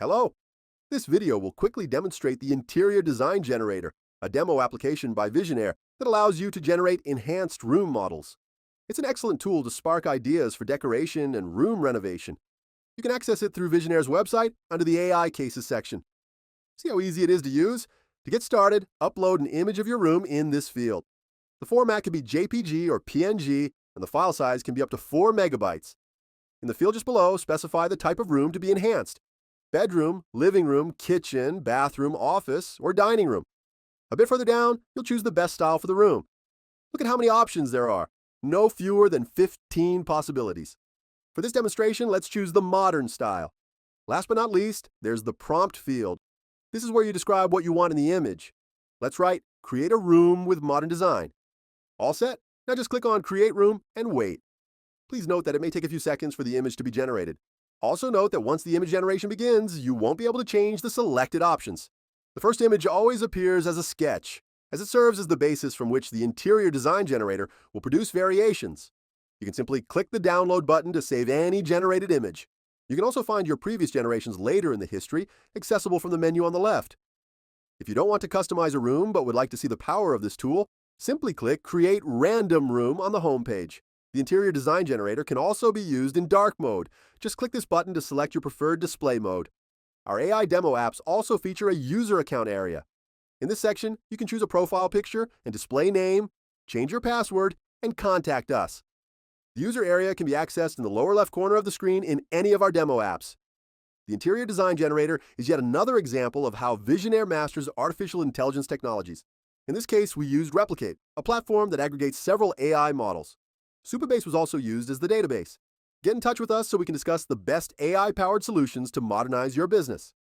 Hello! This video will quickly demonstrate the Interior Design Generator, a demo application by Visionnaire that allows you to generate enhanced room models. It's an excellent tool to spark ideas for decoration and room renovation. You can access it through Visionaire's website under the AI Cases section. See how easy it is to use? To get started, upload an image of your room in this field. The format can be JPG or PNG, and the file size can be up to 4 megabytes. In the field just below, specify the type of room to be enhanced: bedroom, living room, kitchen, bathroom, office, or dining room. A bit further down, you'll choose the best style for the room. Look at how many options there are. No fewer than 15 possibilities. For this demonstration, let's choose the modern style. Last but not least, there's the prompt field. This is where you describe what you want in the image. Let's write, create a room with modern design. All set? Now just click on Create Room and wait. Please note that it may take a few seconds for the image to be generated. Also note that once the image generation begins, you won't be able to change the selected options. The first image always appears as a sketch, as it serves as the basis from which the Interior Design Generator will produce variations. You can simply click the download button to save any generated image. You can also find your previous generations later in the history, accessible from the menu on the left. If you don't want to customize a room but would like to see the power of this tool, simply click Create Random Room on the home page. The Interior Design Generator can also be used in dark mode. Just click this button to select your preferred display mode. Our AI demo apps also feature a user account area. In this section, you can choose a profile picture and display name, change your password, and contact us. The user area can be accessed in the lower left corner of the screen in any of our demo apps. The Interior Design Generator is yet another example of how Visionnaire masters artificial intelligence technologies. In this case, we used Replicate, a platform that aggregates several AI models. Supabase was also used as the database. Get in touch with us so we can discuss the best AI-powered solutions to modernize your business.